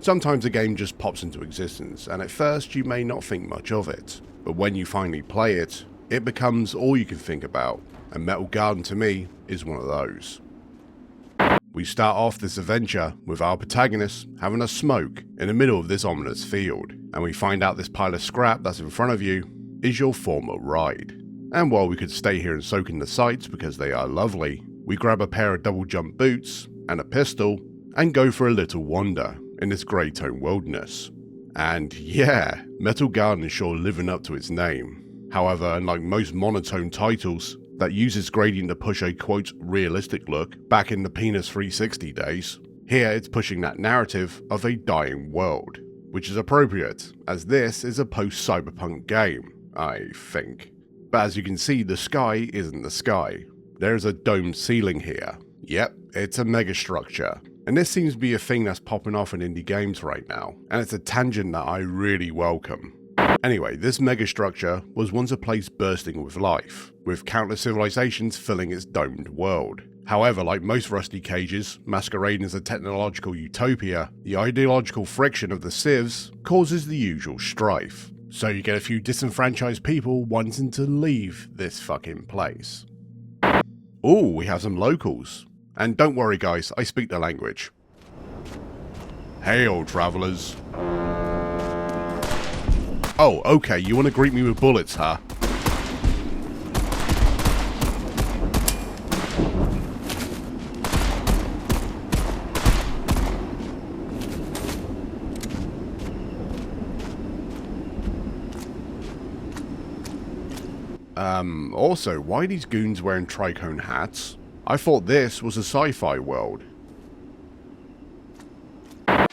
Sometimes a game just pops into existence, and at first you may not think much of it, but when you finally play it, it becomes all you can think about, and Metal Garden to me is one of those. We start off this adventure with our protagonist having a smoke in the middle of this ominous field, and we find out this pile of scrap that's in front of you is your former ride. And while we could stay here and soak in the sights because they are lovely, we grab a pair of double jump boots and a pistol and go for a little wander in this grey tone wilderness. And yeah, Metal Garden is sure living up to its name. However, unlike most monotone titles that uses gradient to push a quote realistic look back in the Penis 360 days, here it's pushing that narrative of a dying world, which is appropriate as this is a post-cyberpunk game, I think. But as you can see, the sky isn't the sky. There's a domed ceiling here. Yep, it's a megastructure. And this seems to be a thing that's popping off in indie games right now, and it's a tangent that I really welcome. Anyway, this megastructure was once a place bursting with life, with countless civilizations filling its domed world. However, like most rusty cages, masquerading as a technological utopia, the ideological friction of the civs causes the usual strife. So you get a few disenfranchised people wanting to leave this fucking place. Ooh, we have some locals. And don't worry guys, I speak the language. Hail, travelers. Oh, okay, you want to greet me with bullets, huh? Also, why are these goons wearing tricone hats? I thought this was a sci-fi world.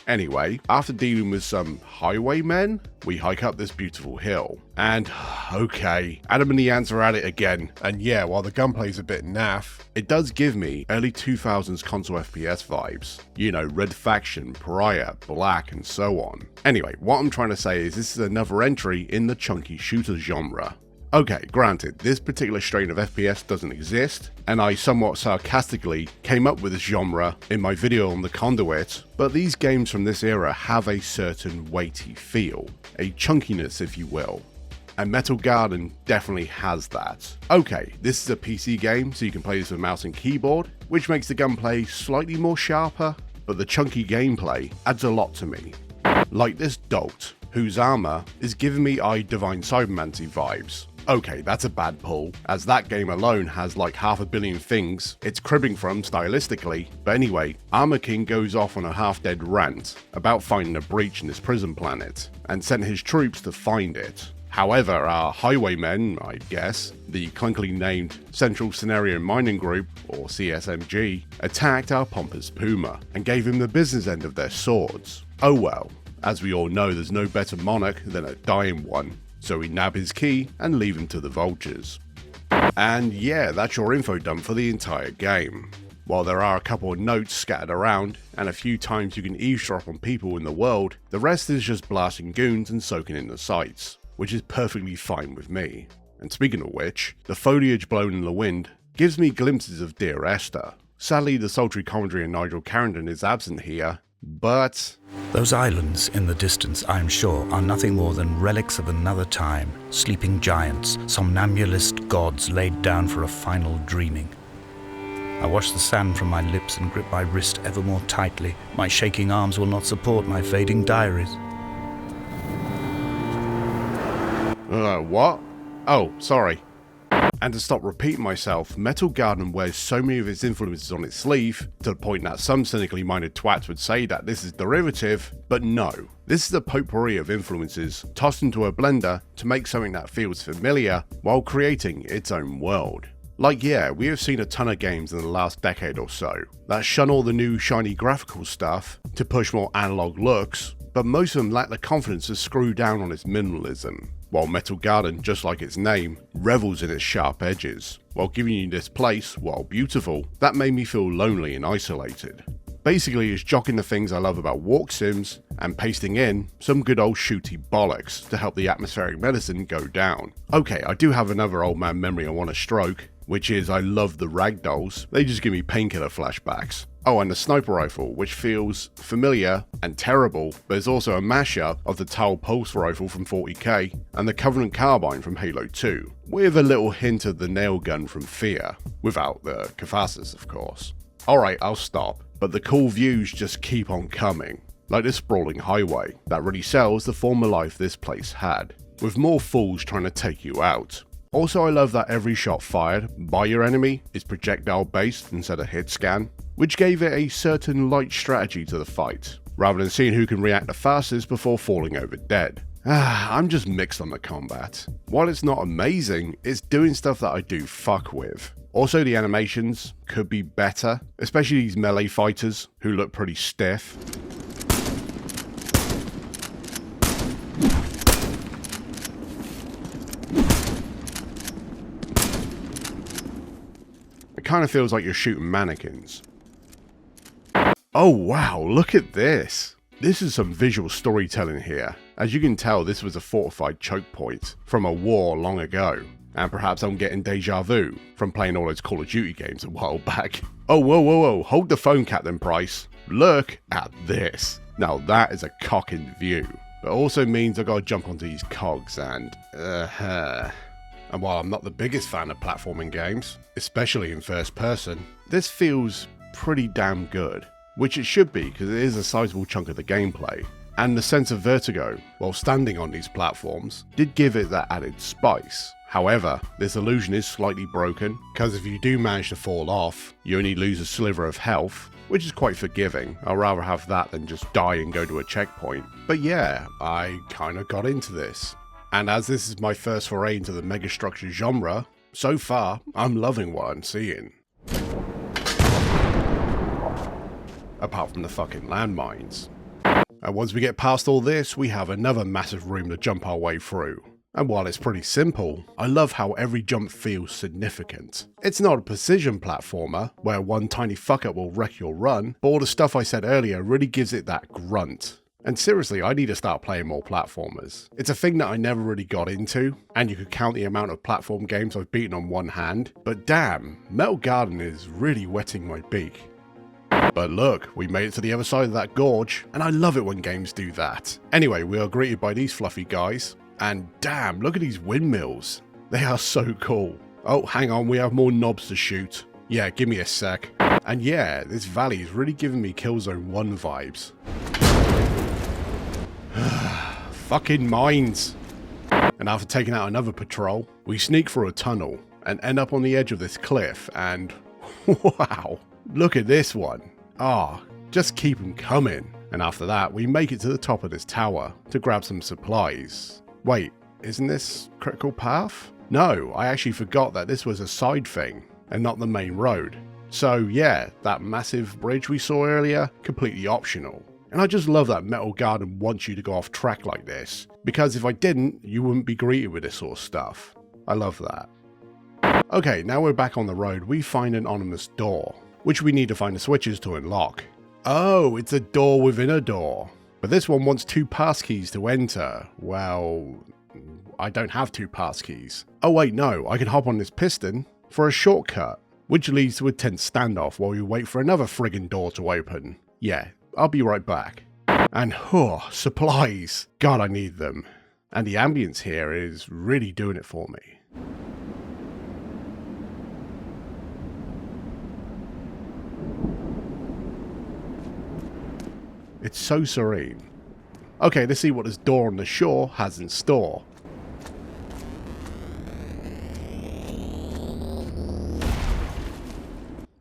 Anyway, after dealing with some highwaymen, we hike up this beautiful hill. And, okay, Adam and the Ants are at it again. And yeah, while the gunplay's a bit naff, it does give me early 2000s console FPS vibes. You know, Red Faction, Pariah, Black, and so on. Anyway, what I'm trying to say is this is another entry in the chunky shooter genre. Okay, granted, this particular strain of FPS doesn't exist, and I somewhat sarcastically came up with this genre in my video on the Conduit, but these games from this era have a certain weighty feel, a chunkiness if you will, and Metal Garden definitely has that. Okay, this is a PC game, so you can play this with mouse and keyboard, which makes the gunplay slightly more sharper, but the chunky gameplay adds a lot to me. Like this Dolt, whose armor is giving me Divine Cybermancy vibes. Okay, that's a bad pull, as that game alone has like 500 million things it's cribbing from stylistically. But anyway, Armor King goes off on a half-dead rant about finding a breach in this prison planet, and sent his troops to find it. However, our highwaymen, I guess, the clunkily named Central Scenario Mining Group, or CSMG, attacked our pompous Puma, and gave him the business end of their swords. Oh well, as we all know, there's no better monarch than a dying one. So we nab his key and leave him to the vultures. And yeah, that's your info dump for the entire game. While there are a couple of notes scattered around, and a few times you can eavesdrop on people in the world, the rest is just blasting goons and soaking in the sights, which is perfectly fine with me. And speaking of which, the foliage blown in the wind gives me glimpses of Dear Esther. Sadly, the sultry commentary of Nigel Carrington is absent here, but those islands in the distance, I am sure, are nothing more than relics of another time, sleeping giants, somnambulist gods laid down for a final dreaming. I wash the sand from my lips and grip my wrist ever more tightly. My shaking arms will not support my fading diaries. What? Oh, sorry. And to stop repeating myself, Metal Garden wears so many of its influences on its sleeve, to the point that some cynically minded twats would say that this is derivative, but no. This is a potpourri of influences tossed into a blender to make something that feels familiar while creating its own world. Like yeah, we have seen a ton of games in the last decade or so that shun all the new shiny graphical stuff to push more analog looks, but most of them lack the confidence to screw down on its minimalism. While Metal Garden, just like its name, revels in its sharp edges, while giving you this place, while beautiful, that made me feel lonely and isolated. Basically, it's jocking the things I love about walk sims and pasting in some good old shooty bollocks to help the atmospheric medicine go down. Okay, I do have another old man memory I want to stroke, which is I love the ragdolls, they just give me painkiller flashbacks. Oh, and the sniper rifle, which feels familiar and terrible, but is also a mashup of the Tal Pulse rifle from 40k and the Covenant carbine from Halo 2, with a little hint of the nail gun from Fear, without the catharsis of course. Alright, I'll stop, but the cool views just keep on coming, like this sprawling highway that really sells the former life this place had, with more fools trying to take you out. Also, I love that every shot fired by your enemy is projectile based instead of hit scan, which gave it a certain light strategy to the fight, rather than seeing who can react the fastest before falling over dead. I'm just mixed on the combat. While it's not amazing, it's doing stuff that I do fuck with. Also, the animations could be better, especially these melee fighters who look pretty stiff. It kind of feels like you're shooting mannequins. Oh wow, look at this! This is some visual storytelling here. As you can tell, this was a fortified choke point from a war long ago. And perhaps I'm getting deja vu from playing all those Call of Duty games a while back. Oh, whoa, hold the phone, Captain Price. Look at this. Now that is a cocking view. But also means I gotta jump onto these cogs and And while I'm not the biggest fan of platforming games, especially in first person, this feels pretty damn good. Which it should be, because it is a sizable chunk of the gameplay. And the sense of vertigo, while standing on these platforms, did give it that added spice. However, this illusion is slightly broken, because if you do manage to fall off, you only lose a sliver of health, which is quite forgiving. I'd rather have that than just die and go to a checkpoint. But yeah, I kinda got into this. And as this is my first foray into the megastructure genre, so far, I'm loving what I'm seeing. Apart from the fucking landmines. And once we get past all this, we have another massive room to jump our way through. And while it's pretty simple, I love how every jump feels significant. It's not a precision platformer, where one tiny fuck up will wreck your run, but all the stuff I said earlier really gives it that grunt. And seriously, I need to start playing more platformers. It's a thing that I never really got into, and you could count the amount of platform games I've beaten on one hand, but damn, Metal Garden is really wetting my beak. But look, we made it to the other side of that gorge, and I love it when games do that. Anyway, we are greeted by these fluffy guys, and damn, look at these windmills. They are so cool. Oh, hang on, we have more knobs to shoot. Yeah, give me a sec. And yeah, this valley is really giving me Killzone 1 vibes. Fucking mines. And after taking out another patrol, we sneak through a tunnel and end up on the edge of this cliff, and wow, look at this one. Just keep them coming. And after that, we make it to the top of this tower to grab some supplies. Wait, isn't this critical path? No, I actually forgot that this was a side thing and not the main road. So yeah, that massive bridge we saw earlier, completely optional. And I just love that Metal Garden wants you to go off track like this, because if I didn't, you wouldn't be greeted with this sort of stuff. I love that. Okay, now we're back on the road, we find an ominous door, which we need to find the switches to unlock. Oh, it's a door within a door. But this one wants 2 passkeys to enter. Well, I don't have 2 passkeys. Oh wait, no, I can hop on this piston for a shortcut, which leads to a tense standoff while we wait for another friggin' door to open. Yeah, I'll be right back. And supplies. God, I need them. And the ambience here is really doing it for me. It's so serene. Okay, let's see what this door on the shore has in store.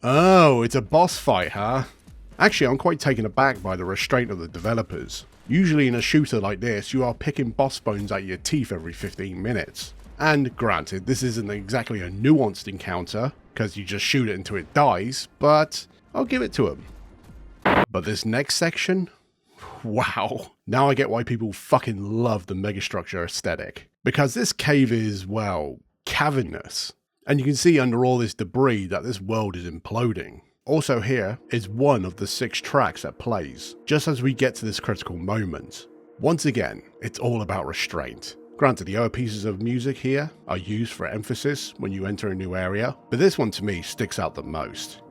Oh, it's a boss fight, huh? Actually, I'm quite taken aback by the restraint of the developers. Usually in a shooter like this, you are picking boss bones out of your teeth every 15 minutes. And granted, this isn't exactly a nuanced encounter, because you just shoot it until it dies, but I'll give it to him. But this next section? Wow. Now I get why people fucking love the megastructure aesthetic. Because this cave is, well, cavernous. And you can see under all this debris that this world is imploding. Also here is one of the 6 tracks that plays, just as we get to this critical moment. Once again, it's all about restraint. Granted, the other pieces of music here are used for emphasis when you enter a new area, but this one to me sticks out the most.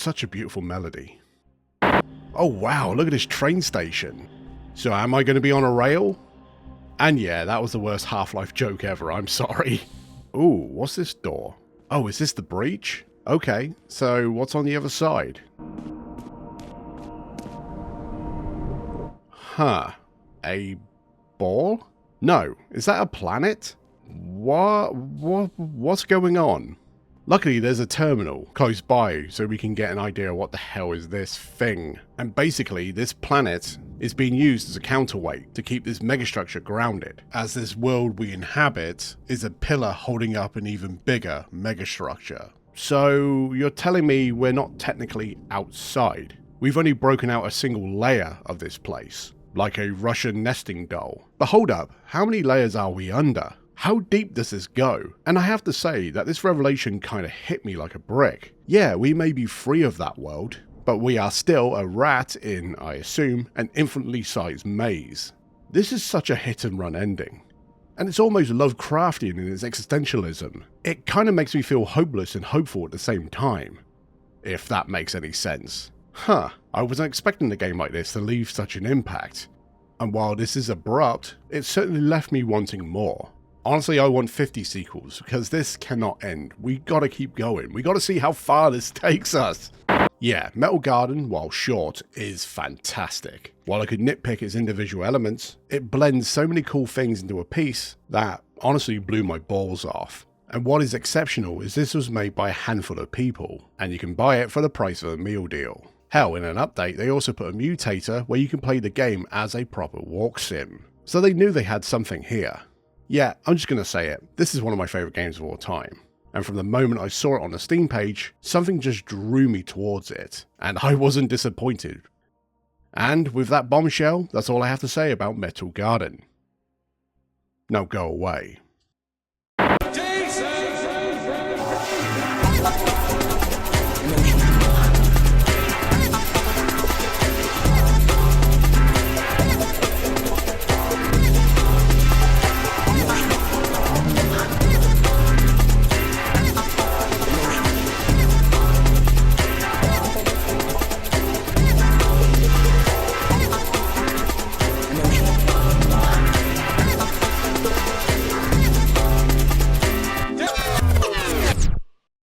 such a beautiful melody. Oh wow, look at this train station. So am I going to be on a rail? And yeah, that was the worst Half-Life joke ever, I'm sorry. Ooh, what's this door? Oh, is this the breach? Okay, so what's on the other side? Huh. A ball? No, is that a planet? What's going on? Luckily, there's a terminal close by so we can get an idea of what the hell is this thing. And basically, this planet is being used as a counterweight to keep this megastructure grounded, as this world we inhabit is a pillar holding up an even bigger megastructure. So you're telling me we're not technically outside? We've only broken out a single layer of this place, like a Russian nesting doll. But hold up, how many layers are we under? How deep does this go? And I have to say that this revelation kind of hit me like a brick. Yeah, we may be free of that world, but we are still a rat in, I assume, an infinitely sized maze. This is such a hit and run ending. And it's almost Lovecraftian in its existentialism. It kind of makes me feel hopeless and hopeful at the same time. If that makes any sense. Huh, I wasn't expecting a game like this to leave such an impact. And while this is abrupt, it certainly left me wanting more. Honestly, I want 50 sequels, because this cannot end. We gotta keep going. We gotta see how far this takes us. Yeah, Metal Garden, while short, is fantastic. While I could nitpick its individual elements, it blends so many cool things into a piece that honestly blew my balls off. And what is exceptional is this was made by a handful of people, and you can buy it for the price of a meal deal. Hell, in an update, they also put a mutator where you can play the game as a proper walk sim. So they knew they had something here. Yeah, I'm just going to say it, this is one of my favourite games of all time. And from the moment I saw it on the Steam page, something just drew me towards it, and I wasn't disappointed. And with that bombshell, that's all I have to say about Metal Garden. Now go away.